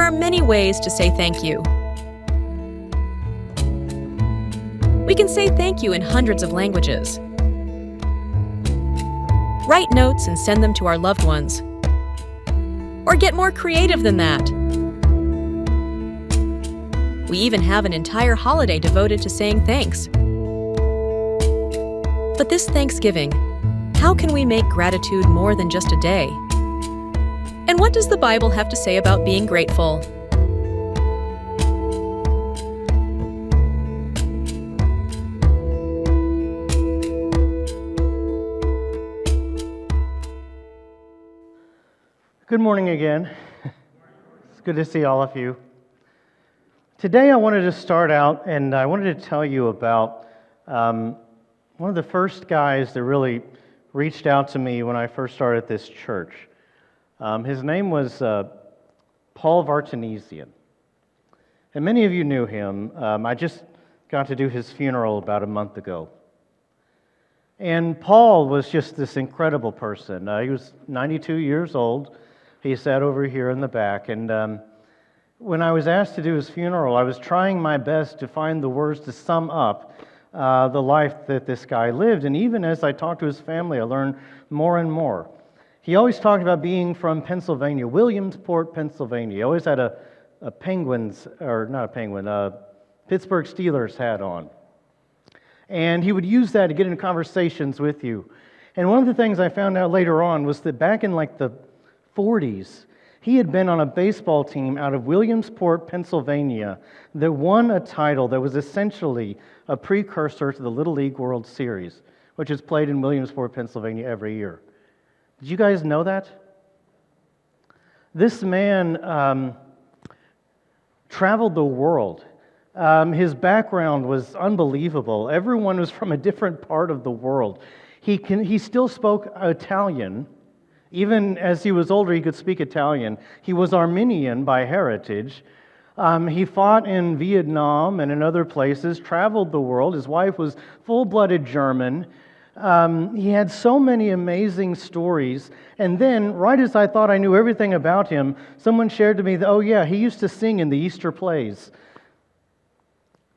are many ways to say thank you. We can say thank you in hundreds of languages. Write notes and send them to our loved ones. Or get more creative than that. We even have an entire holiday devoted to saying thanks. But this Thanksgiving, how can we make gratitude more than just a day? And what does the Bible have to say about being grateful? Good morning again. It's good to see all of you. Today I wanted to start out and I wanted to tell you about one of the first guys that really reached out to me when I first started this church. His name was Paul Vartanesian. And many of you knew him. I just got to do his funeral about a month ago. And Paul was just this incredible person. He was 92 years old. He sat over here in the back, and when I was asked to do his funeral, I was trying my best to find the words to sum up the life that this guy lived. And even as I talked to his family, I learned more and more. He always talked about being from Pennsylvania, Williamsport, Pennsylvania. He always had a Pittsburgh Steelers hat on. And he would use that to get into conversations with you. And one of the things I found out later on was that back in like the 40s, he had been on a baseball team out of Williamsport, Pennsylvania, that won a title that was essentially a precursor to the Little League World Series, which is played in Williamsport, Pennsylvania every year. Did you guys know that? This man traveled the world. His background was unbelievable. Everyone was from a different part of the world. He still spoke Italian. Even as he was older, he could speak Italian. He was Armenian by heritage. He fought in Vietnam and in other places, traveled the world. His wife was full-blooded German. He had so many amazing stories. And then, right as I thought I knew everything about him, someone shared to me that, oh yeah, he used to sing in the Easter plays.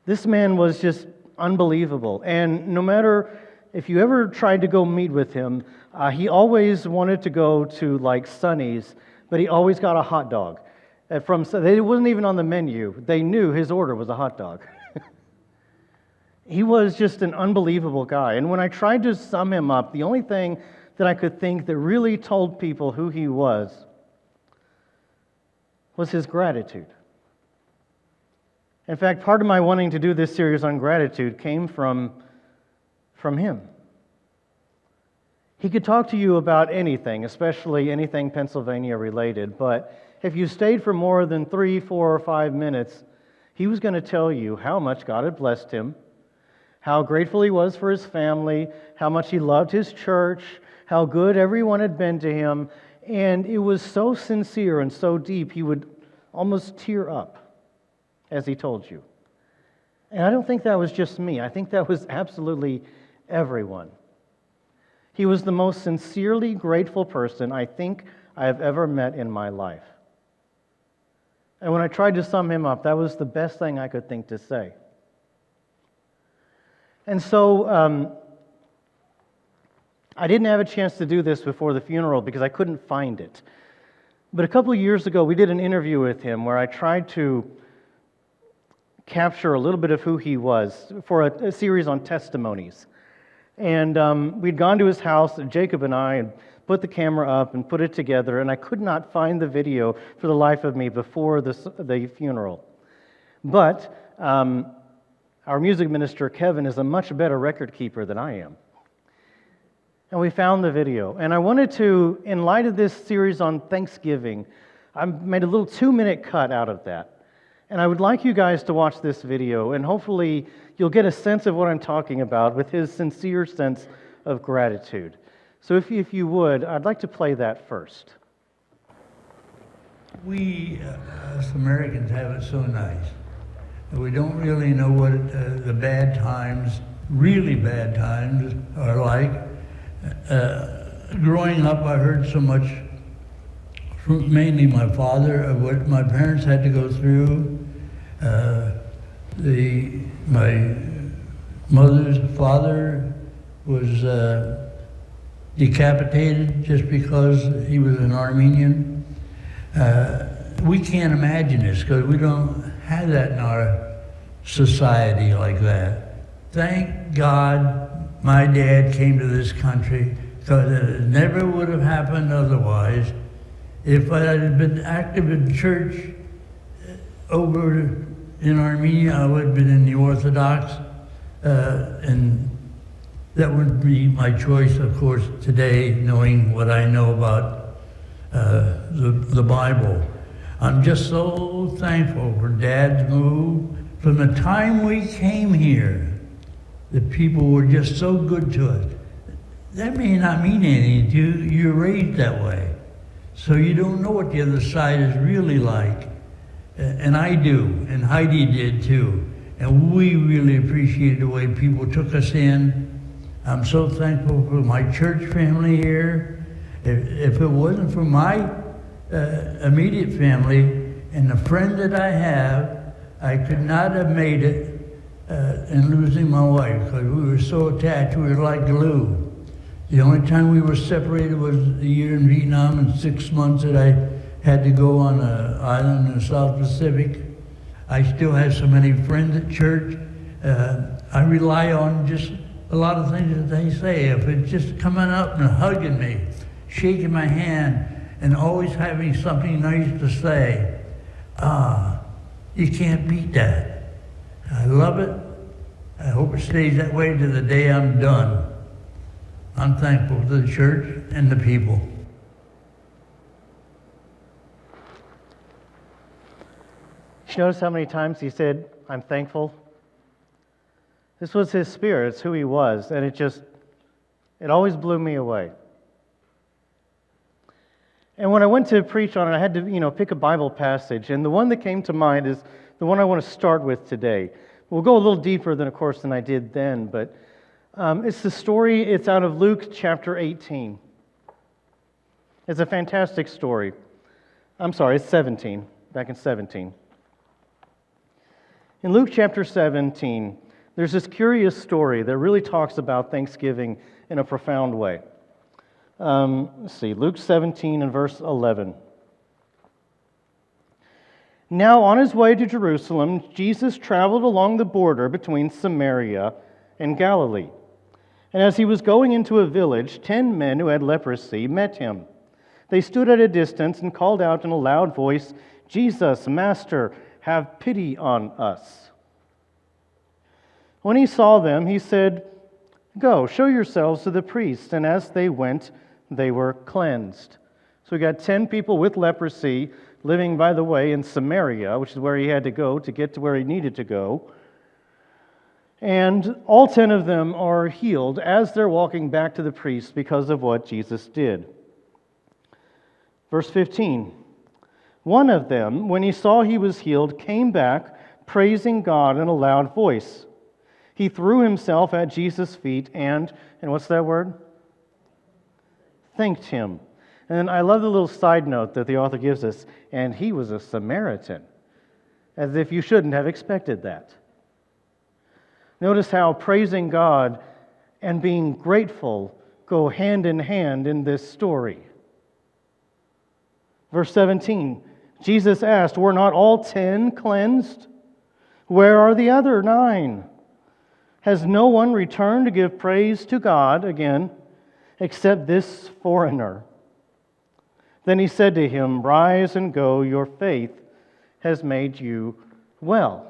This man was just unbelievable. And no matter if you ever tried to go meet with him, he always wanted to go to like Sonny's, but he always got a hot dog. It wasn't even on the menu. They knew his order was a hot dog. He was just an unbelievable guy. And when I tried to sum him up, the only thing that I could think that really told people who he was his gratitude. In fact, part of my wanting to do this series on gratitude came from him. He could talk to you about anything, especially anything Pennsylvania related, but if you stayed for more than 3, 4, or 5 minutes, he was going to tell you how much God had blessed him, how grateful he was for his family, how much he loved his church, how good everyone had been to him, and it was so sincere and so deep, he would almost tear up as he told you. And I don't think that was just me. I think that was absolutely everyone. He was the most sincerely grateful person I think I have ever met in my life. And when I tried to sum him up, that was the best thing I could think to say. And so I didn't have a chance to do this before the funeral because I couldn't find it. But a couple of years ago, we did an interview with him where I tried to capture a little bit of who he was for a series on testimonies. And we'd gone to his house, Jacob and I, and put the camera up and put it together, and I could not find the video for the life of me before the funeral. But our music minister, Kevin, is a much better record keeper than I am. And we found the video. And I wanted to, in light of this series on Thanksgiving, I made a little 2-minute cut out of that. And I would like you guys to watch this video, and hopefully you'll get a sense of what I'm talking about with his sincere sense of gratitude. So if you would, I'd like to play that first. We, as Americans, have it so nice. We don't really know what the bad times, really bad times, are like. Growing up, I heard so much mainly my father, of what my parents had to go through. My mother's father was decapitated just because he was an Armenian. We can't imagine this because we don't have that in our society like that. Thank God my dad came to this country, because it never would have happened otherwise. If I had been active in church over in Armenia, I would have been in the Orthodox, and that would be my choice, of course, today, knowing what I know about the Bible. I'm just so thankful for Dad's move. From the time we came here, the people were just so good to us. That may not mean anything to you. You're raised that way. So you don't know what the other side is really like. And I do, and Heidi did too. And we really appreciated the way people took us in. I'm so thankful for my church family here. If it wasn't for my immediate family and the friend that I have, I could not have made it in losing my wife, because we were so attached, we were like glue. The only time we were separated was the year in Vietnam and 6 months that I had to go on an island in the South Pacific. I still have so many friends at church. I rely on just a lot of things that they say. If it's just coming up and hugging me, shaking my hand, and always having something nice to say, you can't beat that. I love it. I hope it stays that way to the day I'm done. I'm thankful to the church and the people. You notice how many times he said, I'm thankful? This was his spirit. It's who he was. And it always blew me away. And when I went to preach on it, I had to, pick a Bible passage. And the one that came to mind is the one I want to start with today. We'll go a little deeper than I did then, but it's the story, it's out of Luke chapter 18. It's a fantastic story. I'm sorry, it's 17, back in 17. In Luke chapter 17, there's this curious story that really talks about Thanksgiving in a profound way. Let's see, Luke 17 and verse 11. Now, on his way to Jerusalem, Jesus traveled along the border between Samaria and Galilee. And as he was going into a village, 10 men who had leprosy met him. They stood at a distance and called out in a loud voice, Jesus, Master, have pity on us. When he saw them, he said, Go, show yourselves to the priests. And as they went, they were cleansed. So we got 10 people with leprosy living, by the way, in Samaria, which is where he had to go to get to where he needed to go. And all 10 of them are healed as they're walking back to the priest because of what Jesus did. Verse 15. One of them, when he saw he was healed, came back, praising God in a loud voice. He threw himself at Jesus' feet and what's that word? Thanked him. And I love the little side note that the author gives us, and he was a Samaritan, as if you shouldn't have expected that. Notice how praising God and being grateful go hand in hand in this story. Verse 17, Jesus asked, Were not all 10 cleansed? Where are the other 9? Has no one returned to give praise to God, again, except this foreigner? Then he said to him, Rise and go, your faith has made you well.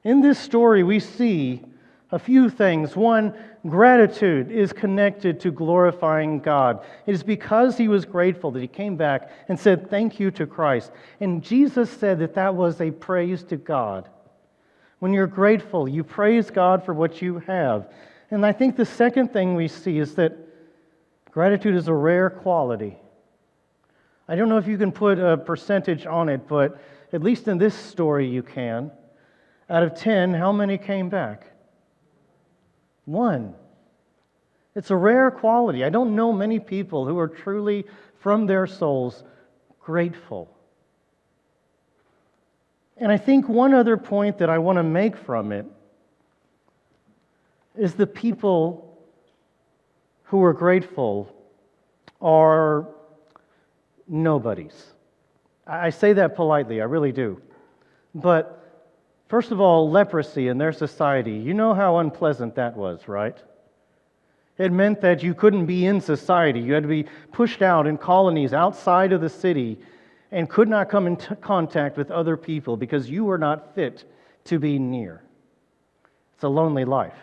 In this story, we see a few things. One, gratitude is connected to glorifying God. It is because he was grateful that he came back and said thank you to Christ. And Jesus said that that was a praise to God. When you're grateful, you praise God for what you have. And I think the second thing we see is that gratitude is a rare quality. I don't know if you can put a percentage on it, but at least in this story you can. Out of 10, how many came back? 1. It's a rare quality. I don't know many people who are truly, from their souls, grateful. And I think one other point that I want to make from it is the people who are grateful are nobodies. I say that politely, I really do. But first of all, leprosy in their society, you know how unpleasant that was, right? It meant that you couldn't be in society. You had to be pushed out in colonies outside of the city and could not come in contact with other people because you were not fit to be near. It's a lonely life.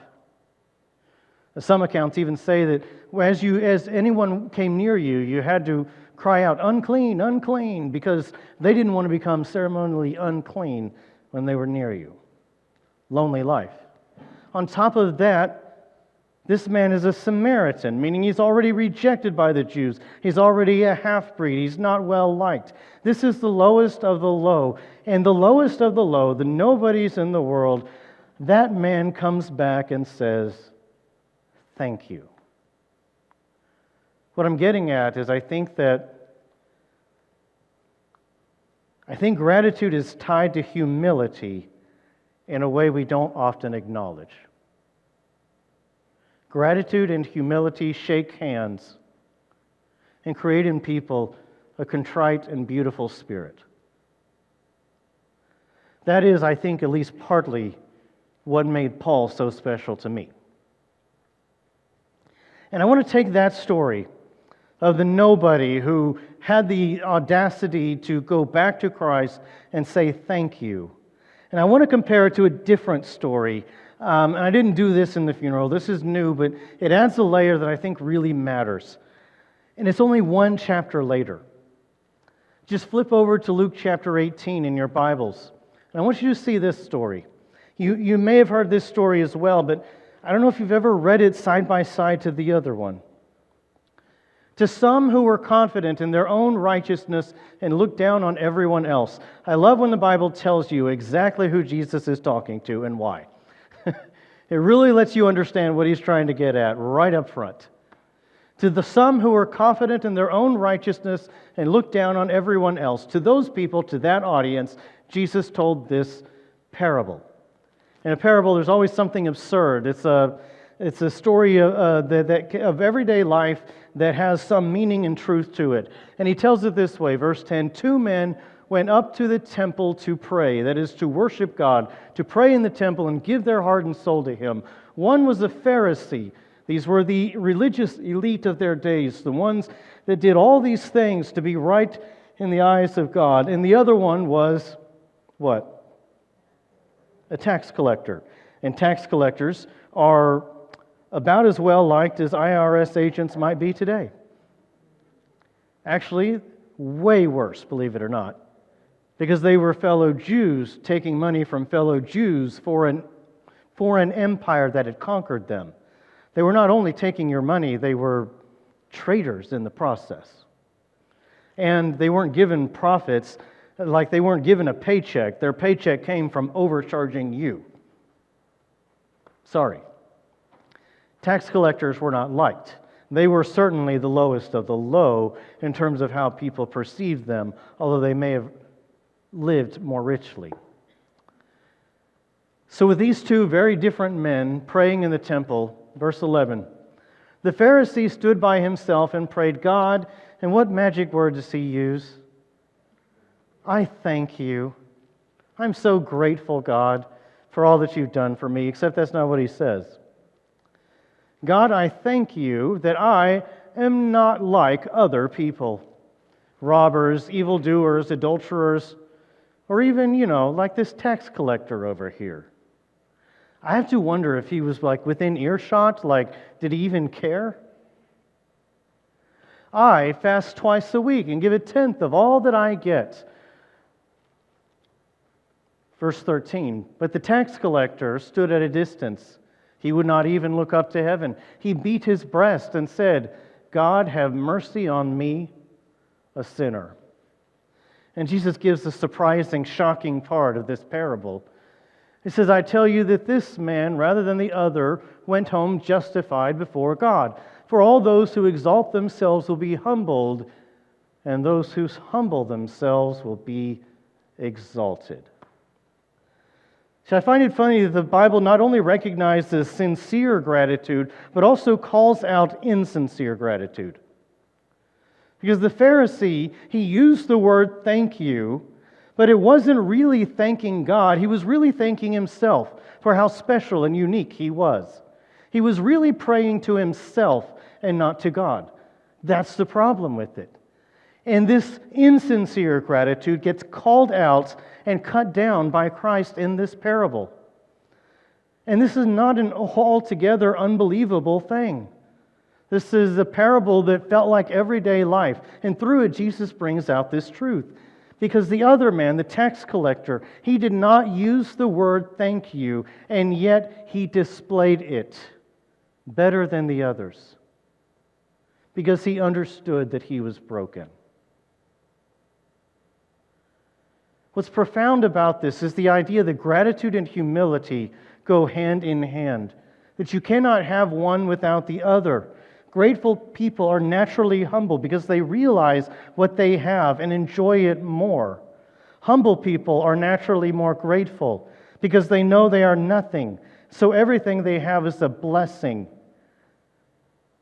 Some accounts even say that as anyone came near you, you had to cry out, "Unclean, unclean," because they didn't want to become ceremonially unclean when they were near you. Lonely life. On top of that, this man is a Samaritan, meaning he's already rejected by the Jews. He's already a half-breed. He's not well liked. This is the lowest of the low. And the lowest of the low, the nobodies in the world, that man comes back and says, "Thank you." What I'm getting at is I think gratitude is tied to humility in a way we don't often acknowledge. Gratitude and humility shake hands and create in people a contrite and beautiful spirit. That is, I think, at least partly what made Paul so special to me. And I want to take that story of the nobody who had the audacity to go back to Christ and say thank you. And I want to compare it to a different story. And I didn't do this in the funeral. This is new, but it adds a layer that I think really matters. And it's only one chapter later. Just flip over to Luke chapter 18 in your Bibles. And I want you to see this story. You may have heard this story as well, but I don't know if you've ever read it side by side to the other one. To some who were confident in their own righteousness and looked down on everyone else. I love when the Bible tells you exactly who Jesus is talking to and why. It really lets you understand what he's trying to get at right up front. To some who were confident in their own righteousness and looked down on everyone else, to those people, to that audience, Jesus told this parable. In a parable, there's always something absurd. It's a story of everyday life that has some meaning and truth to it. And he tells it this way, verse 10, 2 men went up to the temple to pray, that is, to worship God, to pray in the temple and give their heart and soul to Him. One was a Pharisee. These were the religious elite of their days, the ones that did all these things to be right in the eyes of God. And the other one was, what? A tax collector. And tax collectors are about as well liked as IRS agents might be today. Actually, way worse, believe it or not. Because they were fellow Jews taking money from fellow Jews for an empire that had conquered them. They were not only taking your money, they were traitors in the process. And they weren't given profits, like they weren't given a paycheck. Their paycheck came from overcharging you. Sorry. Tax collectors were not liked. They were certainly the lowest of the low in terms of how people perceived them, although they may have lived more richly. So with these two very different men praying in the temple, verse 11, the Pharisee stood by himself and prayed, God, and what magic word does he use? I thank you. I'm so grateful, God, for all that you've done for me, except that's not what he says. God, I thank you that I am not like other people, robbers, evildoers, adulterers, or even, like this tax collector over here. I have to wonder if he was like within earshot, did he even care? I fast twice a week and give 1/10 of all that I get. Verse 13, but the tax collector stood at a distance. He would not even look up to heaven. He beat his breast and said, God, have mercy on me, a sinner. And Jesus gives the surprising, shocking part of this parable. He says, I tell you that this man, rather than the other, went home justified before God. For all those who exalt themselves will be humbled, and those who humble themselves will be exalted. So I find it funny that the Bible not only recognizes sincere gratitude, but also calls out insincere gratitude. Because the Pharisee, he used the word thank you, but it wasn't really thanking God. He was really thanking himself for how special and unique he was. He was really praying to himself and not to God. That's the problem with it. And this insincere gratitude gets called out and cut down by Christ in this parable. And this is not an altogether unbelievable thing. This is a parable that felt like everyday life. And through it, Jesus brings out this truth. Because the other man, the tax collector, he did not use the word thank you, and yet he displayed it better than the others. Because he understood that he was broken. What's profound about this is the idea that gratitude and humility go hand in hand, that you cannot have one without the other. Grateful people are naturally humble because they realize what they have and enjoy it more. Humble people are naturally more grateful because they know they are nothing, so everything they have is a blessing.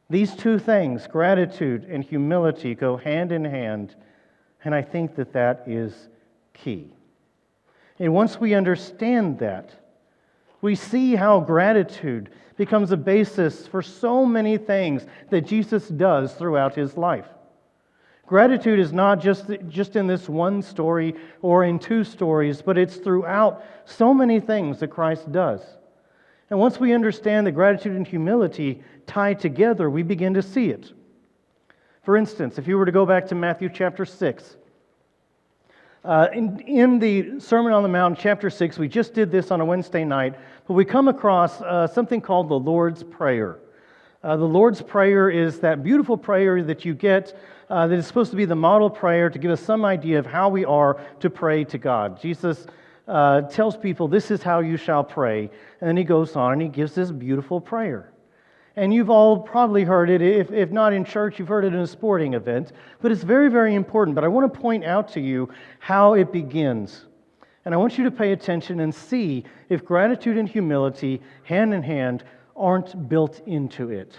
These two things, gratitude and humility, go hand in hand, and I think that that is key. And once we understand that, we see how gratitude becomes a basis for so many things that Jesus does throughout his life. Gratitude is not just in this one story or in two stories, but it's throughout so many things that Christ does. And once we understand that gratitude and humility tie together, we begin to see it. For instance, if you were to go back to Matthew chapter 6, in the Sermon on the Mount, chapter 6, we just did this on a Wednesday night, but we come across something called the Lord's Prayer. The Lord's Prayer is that beautiful prayer that you get that is supposed to be the model prayer to give us some idea of how we are to pray to God. Jesus tells people, this is how you shall pray, and then he goes on and he gives this beautiful prayer. And you've all probably heard it, if not in church, you've heard it in a sporting event. But it's very, very important. But I want to point out to you how it begins. And I want you to pay attention and see if gratitude and humility, hand in hand, aren't built into it.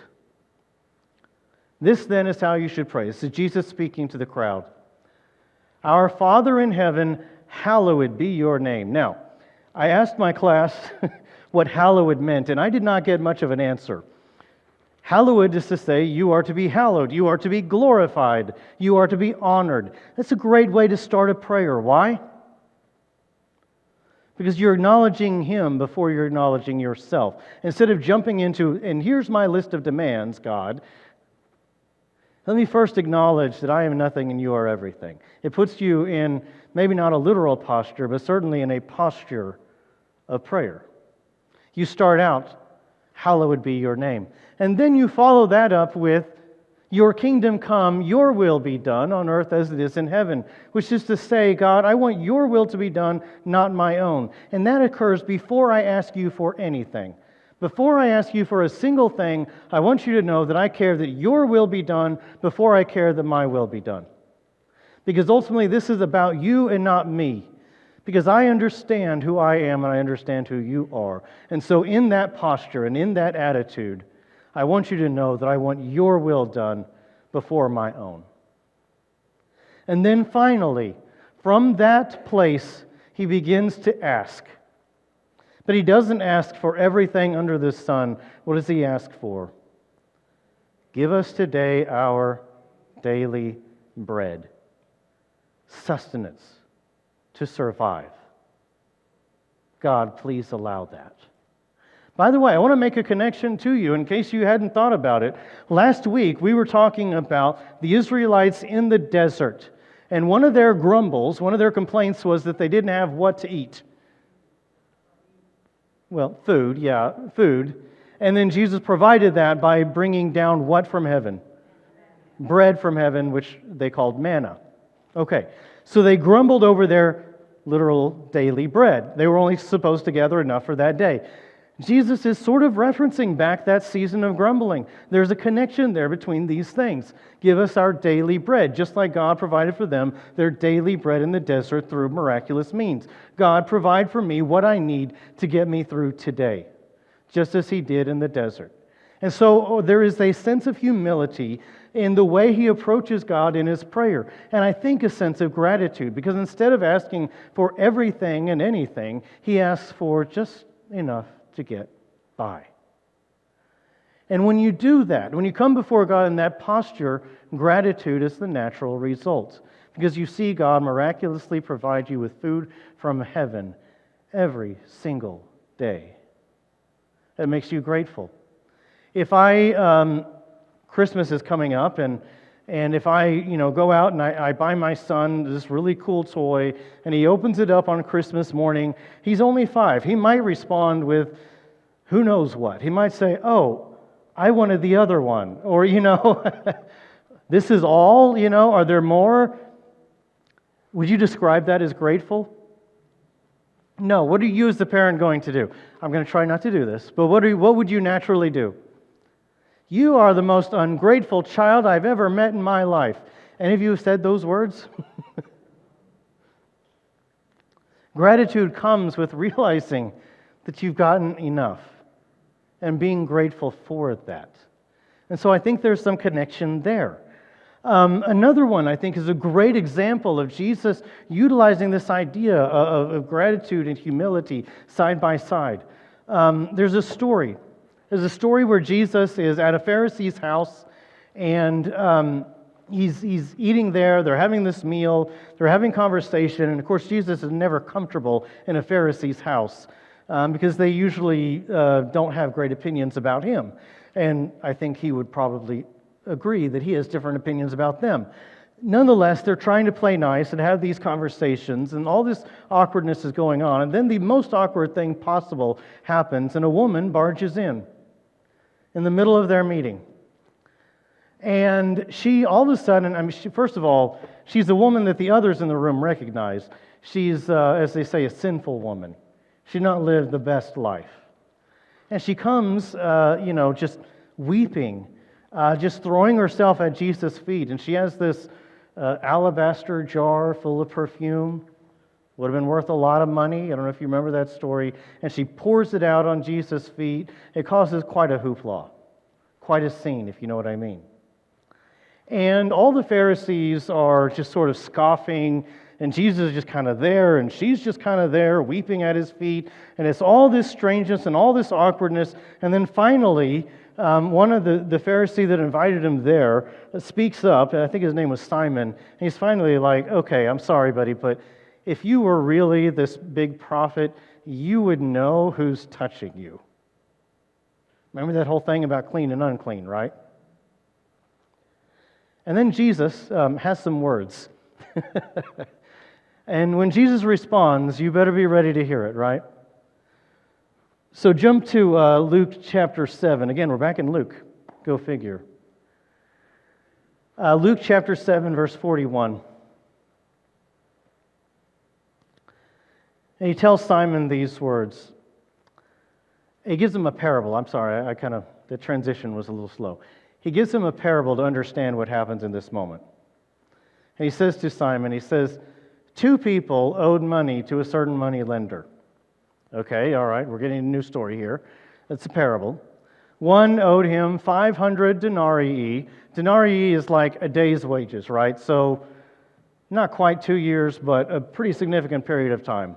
This then is how you should pray. This is Jesus speaking to the crowd. Our Father in heaven, hallowed be your name. Now, I asked my class what hallowed meant, and I did not get much of an answer. Hallowed is to say you are to be hallowed, you are to be glorified, you are to be honored. That's a great way to start a prayer. Why? Because you're acknowledging Him before you're acknowledging yourself. Instead of jumping into, and here's my list of demands, God, let me first acknowledge that I am nothing and you are everything. It puts you in maybe not a literal posture, but certainly in a posture of prayer. You start out, hallowed be your name. And then you follow that up with, your kingdom come, your will be done on earth as it is in heaven. Which is to say, God, I want your will to be done, not my own. And that occurs before I ask you for anything. Before I ask you for a single thing, I want you to know that I care that your will be done before I care that my will be done. Because ultimately this is about you and not me. Because I understand who I am and I understand who you are. And so in that posture and in that attitude, I want you to know that I want your will done before my own. And then finally, from that place, he begins to ask. But he doesn't ask for everything under the sun. What does he ask for? Give us today our daily bread. Sustenance to survive. God, please allow that. By the way, I want to make a connection to you in case you hadn't thought about it. Last week, we were talking about the Israelites in the desert. And one of their grumbles, one of their complaints was that they didn't have what to eat. Well, food. And then Jesus provided that by bringing down what from heaven? Bread from heaven, which they called manna. Okay, so they grumbled over their literal daily bread. They were only supposed to gather enough for that day. Jesus is sort of referencing back that season of grumbling. There's a connection there between these things. Give us our daily bread, just like God provided for them their daily bread in the desert through miraculous means. God, provide for me what I need to get me through today, just as He did in the desert. And so there is a sense of humility in the way he approaches God in his prayer. And I think a sense of gratitude, because instead of asking for everything and anything, he asks for just enough to get by. And when you do that, when you come before God in that posture, gratitude is the natural result, because you see God miraculously provide you with food from heaven every single day. That makes you grateful. If Christmas is coming up, and if I go out and I buy my son this really cool toy, and he opens it up on Christmas morning, he's only 5. He might respond with who knows what. He might say, "Oh, I wanted the other one," or "This is all. Are there more?" Would you describe that as grateful? No. What are you as the parent going to do? I'm going to try not to do this, but what would you naturally do? You are the most ungrateful child I've ever met in my life. Any of you have said those words? Gratitude comes with realizing that you've gotten enough and being grateful for that. And so I think there's some connection there. Another one, I think, is a great example of Jesus utilizing this idea of gratitude and humility side by side. There's a story. There's a story where Jesus is at a Pharisee's house, and he's eating there. They're having this meal. They're having conversation. And, of course, Jesus is never comfortable in a Pharisee's house because they usually don't have great opinions about him. And I think he would probably agree that he has different opinions about them. Nonetheless, they're trying to play nice and have these conversations, and all this awkwardness is going on. And then the most awkward thing possible happens, and a woman barges in the middle of their meeting. And she, all of a sudden, first of all, she's a woman that the others in the room recognize. She's, as they say, a sinful woman. She's not lived the best life. And she comes, just weeping, just throwing herself at Jesus' feet. And she has this alabaster jar full of perfume. Would have been worth a lot of money. I don't know if you remember that story. And she pours it out on Jesus' feet. It causes quite a hoopla, quite a scene, if you know what I mean. And all the Pharisees are just sort of scoffing, and Jesus is just kind of there, and she's just kind of there, weeping at his feet. And it's all this strangeness and all this awkwardness. And then finally, one of the Pharisee that invited him there speaks up, and I think his name was Simon. And he's finally like, "Okay, I'm sorry, buddy, but if you were really this big prophet, you would know who's touching you." Remember that whole thing about clean and unclean, right? And then Jesus has some words. And when Jesus responds, you better be ready to hear it, right? So jump to Luke chapter 7. Again, we're back in Luke. Go figure. Luke chapter 7, verse 41. And he tells Simon these words. He gives him a parable. I'm sorry, the transition was a little slow. He gives him a parable to understand what happens in this moment. And he says to Simon, he says, 2 people owed money to a certain money lender. Okay, all right, we're getting a new story here. It's a parable. One owed him 500 denarii. Denarii is like a day's wages, right? So not quite 2 years, but a pretty significant period of time.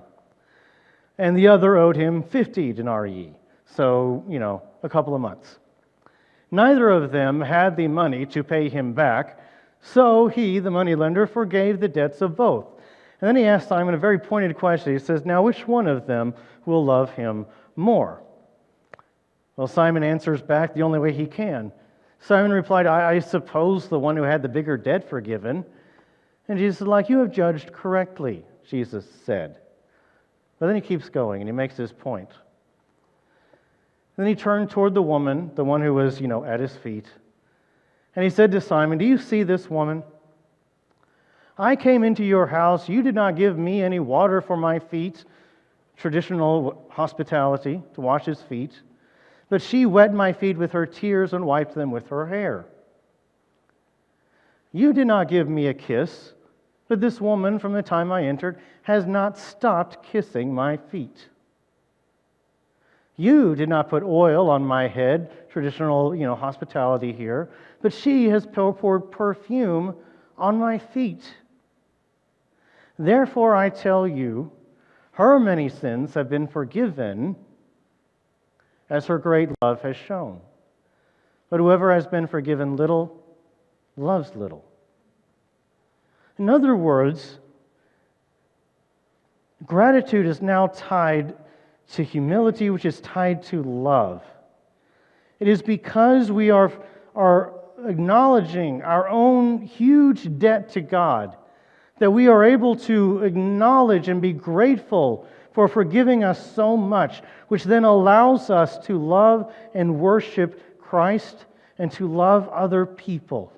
And the other owed him 50 denarii. So, a couple of months. Neither of them had the money to pay him back, so he, the moneylender, forgave the debts of both. And then he asked Simon a very pointed question. He says, "Now which one of them will love him more?" Well, Simon answers back the only way he can. Simon replied, I suppose the one who had the bigger debt forgiven. And Jesus said, "You have judged correctly," Jesus said. But then he keeps going and he makes his point. Then he turned toward the woman, the one who was, at his feet. And he said to Simon, "Do you see this woman? I came into your house. You did not give me any water for my feet. traditional hospitality, to wash his feet, but she wet my feet with her tears and wiped them with her hair. You did not give me a kiss, but this woman, from the time I entered, has not stopped kissing my feet. You did not put oil on my head, traditional, hospitality here, but she has poured perfume on my feet. Therefore, I tell you, her many sins have been forgiven, as her great love has shown. But whoever has been forgiven little, loves little. In other words, gratitude is now tied to humility, which is tied to love. It is because we are acknowledging our own huge debt to God that we are able to acknowledge and be grateful for forgiving us so much, which then allows us to love and worship Christ and to love other people.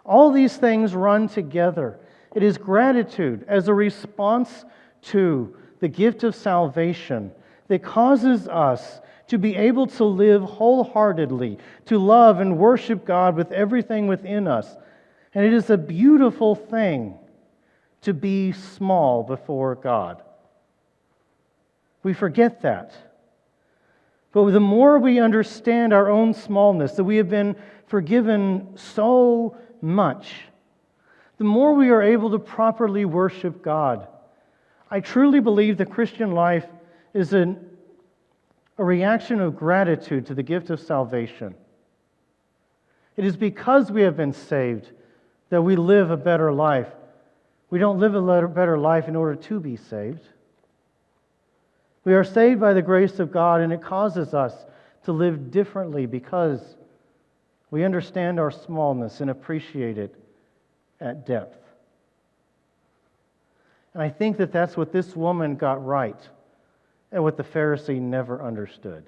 All these things run together. It is gratitude as a response to the gift of salvation that causes us to be able to live wholeheartedly, to love and worship God with everything within us. And it is a beautiful thing to be small before God. We forget that. But the more we understand our own smallness, that we have been forgiven so much, the more we are able to properly worship God. I truly believe the Christian life is a reaction of gratitude to the gift of salvation. It is because we have been saved that we live a better life. We don't live a better life in order to be saved. We are saved by the grace of God, and it causes us to live differently because we understand our smallness and appreciate it at depth. And I think that that's what this woman got right and what the Pharisee never understood.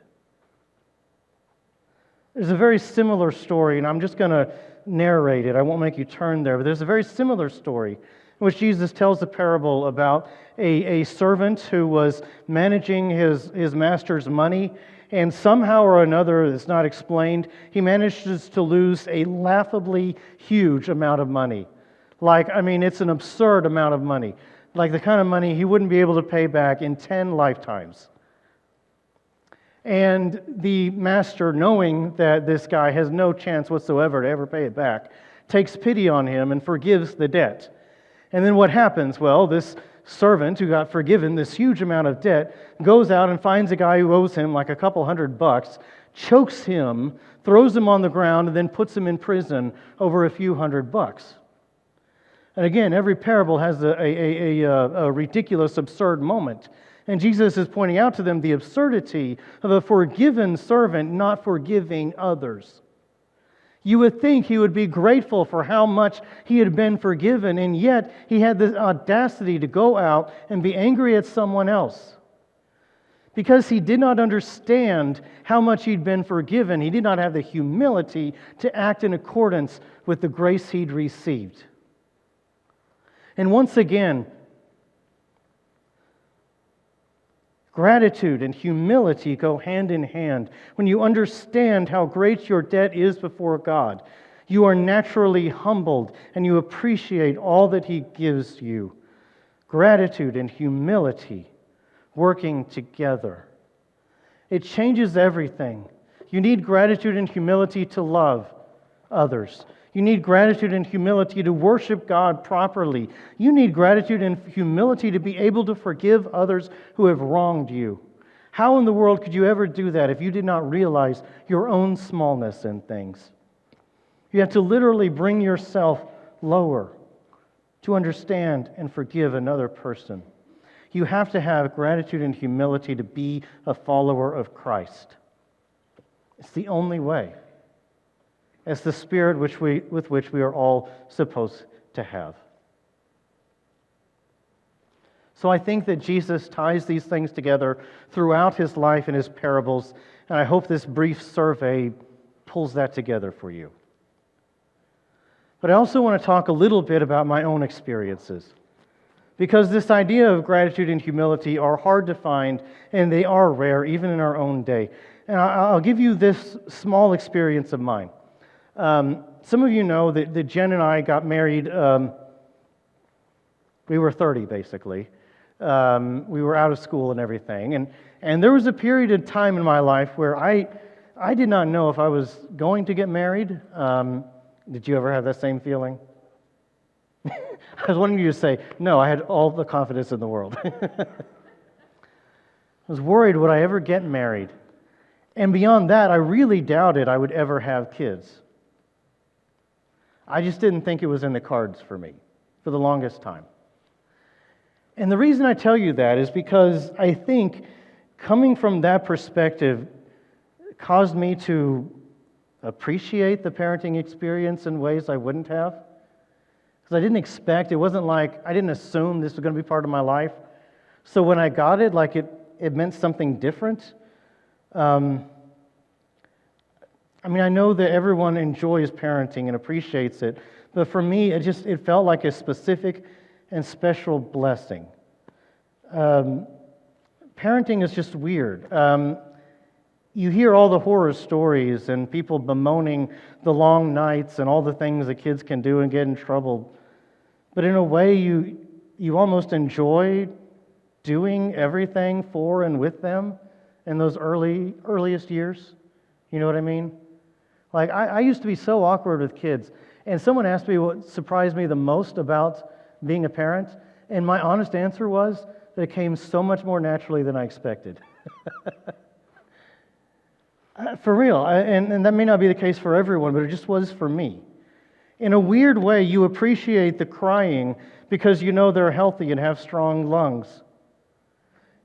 There's a very similar story, and I'm just going to narrate it. I won't make you turn there, but there's a very similar story in which Jesus tells a parable about a servant who was managing his master's money, and somehow or another, it's not explained, he manages to lose a laughably huge amount of money. It's an absurd amount of money. Like the kind of money he wouldn't be able to pay back in 10 lifetimes. And the master, knowing that this guy has no chance whatsoever to ever pay it back, takes pity on him and forgives the debt. And then what happens? Well, this servant who got forgiven this huge amount of debt goes out and finds a guy who owes him like a couple $100, chokes him, throws him on the ground, and then puts him in prison over a few $100. And again, every parable has a ridiculous, absurd moment. And Jesus is pointing out to them the absurdity of a forgiven servant not forgiving others. You would think he would be grateful for how much he had been forgiven, and yet he had the audacity to go out and be angry at someone else. Because he did not understand how much he'd been forgiven, he did not have the humility to act in accordance with the grace he'd received. And once again, gratitude and humility go hand in hand. When you understand how great your debt is before God, you are naturally humbled and you appreciate all that He gives you. Gratitude and humility working together. It changes everything. You need gratitude and humility to love others. You need gratitude and humility to worship God properly. You need gratitude and humility to be able to forgive others who have wronged you. How in the world could you ever do that if you did not realize your own smallness in things? You have to literally bring yourself lower to understand and forgive another person. You have to have gratitude and humility to be a follower of Christ. It's the only way. As the spirit with which we are all supposed to have. So I think that Jesus ties these things together throughout His life and His parables, and I hope this brief survey pulls that together for you. But I also want to talk a little bit about my own experiences. Because this idea of gratitude and humility are hard to find, and they are rare, even in our own day. And I'll give you this small experience of mine. Some of you know that Jen and I got married, we were 30, basically. We were out of school and everything. And there was a period of time in my life where I did not know if I was going to get married. Did you ever have that same feeling? I was wanting you to say, no, I had all the confidence in the world. I was worried, would I ever get married? And beyond that, I really doubted I would ever have kids. I just didn't think it was in the cards for me for the longest time. And the reason I tell you that is because I think coming from that perspective caused me to appreciate the parenting experience in ways I wouldn't have. Because I didn't expect, it wasn't like, I didn't assume this was going to be part of my life. So when I got it, like it meant something different. I know that everyone enjoys parenting and appreciates it, but for me, it felt like a specific and special blessing. Parenting is just weird. You hear all the horror stories and people bemoaning the long nights and all the things that kids can do and get in trouble. But in a way, you almost enjoy doing everything for and with them in those earliest years. You know what I mean? Like, I used to be so awkward with kids. And someone asked me what surprised me the most about being a parent, and my honest answer was that it came so much more naturally than I expected. For real, and that may not be the case for everyone, but it just was for me. In a weird way, you appreciate the crying because you know they're healthy and have strong lungs.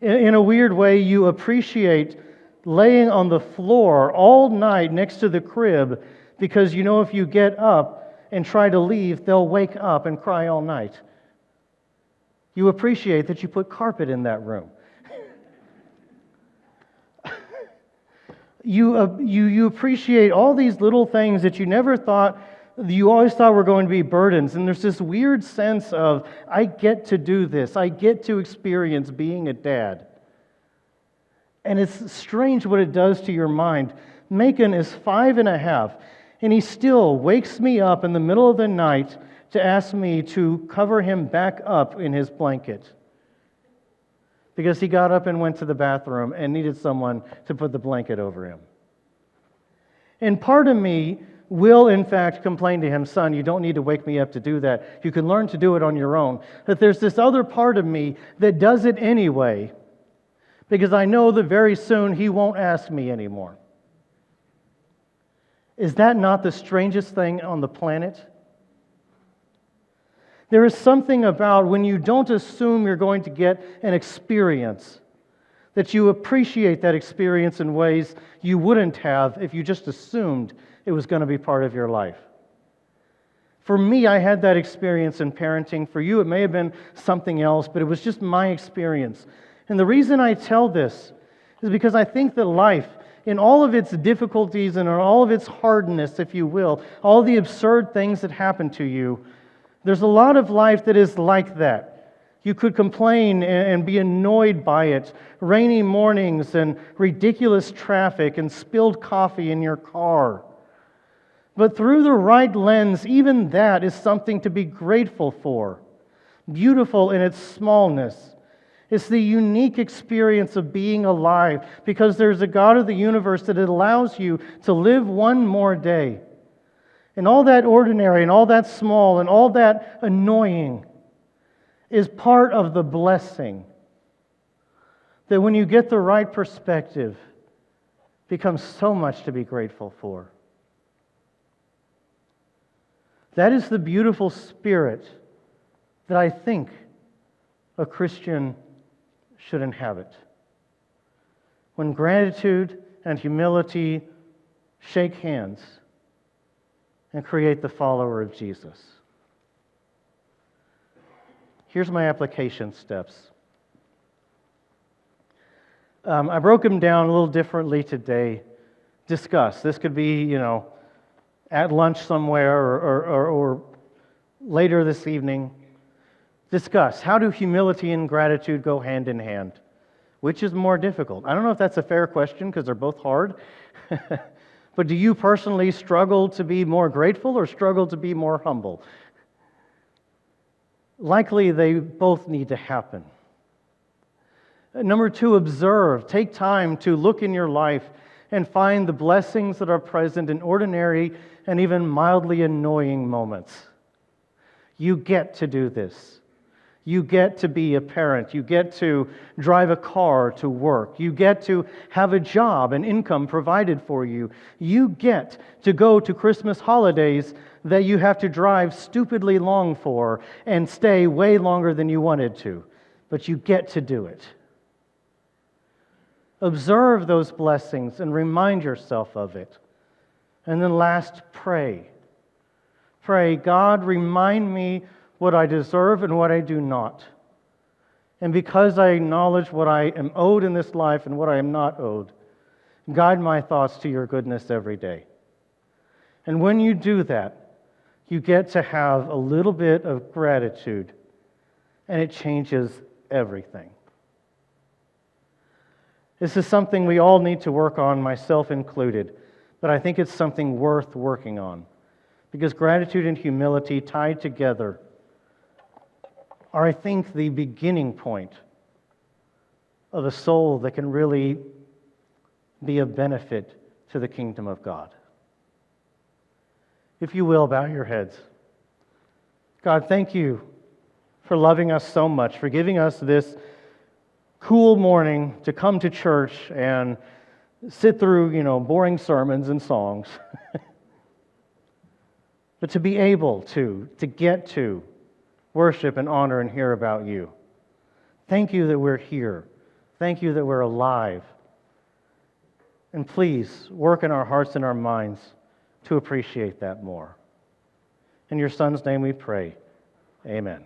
In a weird way, you appreciate laying on the floor all night next to the crib because you know if you get up and try to leave, they'll wake up and cry all night. You appreciate that you put carpet in that room. You appreciate all these little things that you always thought were going to be burdens. And there's this weird sense of, I get to do this. I get to experience being a dad. And it's strange what it does to your mind. Macon is 5.5, and he still wakes me up in the middle of the night to ask me to cover him back up in his blanket. Because he got up and went to the bathroom and needed someone to put the blanket over him. And part of me will, in fact, complain to him, son, you don't need to wake me up to do that. You can learn to do it on your own. But there's this other part of me that does it anyway, because I know that very soon he won't ask me anymore. Is that not the strangest thing on the planet? There is something about when you don't assume you're going to get an experience, that you appreciate that experience in ways you wouldn't have if you just assumed it was going to be part of your life. For me, I had that experience in parenting. For you, it may have been something else, but it was just my experience. And the reason I tell this is because I think that life, in all of its difficulties and in all of its hardness, if you will, all the absurd things that happen to you, there's a lot of life that is like that. You could complain and be annoyed by it. Rainy mornings and ridiculous traffic and spilled coffee in your car. But through the right lens, even that is something to be grateful for. Beautiful in its smallness. It's the unique experience of being alive because there's a God of the universe that allows you to live one more day. And all that ordinary and all that small and all that annoying is part of the blessing that when you get the right perspective becomes so much to be grateful for. That is the beautiful spirit that I think a Christian should inhabit. When gratitude and humility shake hands and create the follower of Jesus. Here's my application steps. I broke them down a little differently today. Discuss. This could be, at lunch somewhere or later this evening. discuss, how do humility and gratitude go hand in hand? Which is more difficult? I don't know if that's a fair question because they're both hard. But do you personally struggle to be more grateful or struggle to be more humble? Likely they both need to happen. Number two, observe. Take time to look in your life and find the blessings that are present in ordinary and even mildly annoying moments. You get to do this. You get to be a parent. You get to drive a car to work. You get to have a job and income provided for you. You get to go to Christmas holidays that you have to drive stupidly long for and stay way longer than you wanted to. But you get to do it. Observe those blessings and remind yourself of it. And then last, pray. Pray, God, remind me what I deserve and what I do not. And because I acknowledge what I am owed in this life and what I am not owed, guide my thoughts to your goodness every day. And when you do that, you get to have a little bit of gratitude, and it changes everything. This is something we all need to work on, myself included, but I think it's something worth working on, because gratitude and humility tied together are, I think, the beginning point of a soul that can really be a benefit to the kingdom of God. If you will, bow your heads. God, thank you for loving us so much, for giving us this cool morning to come to church and sit through, boring sermons and songs. But to be able to get to worship and honor and hear about you. Thank you that we're here. Thank you that we're alive. And please work in our hearts and our minds to appreciate that more. In your Son's name we pray. Amen.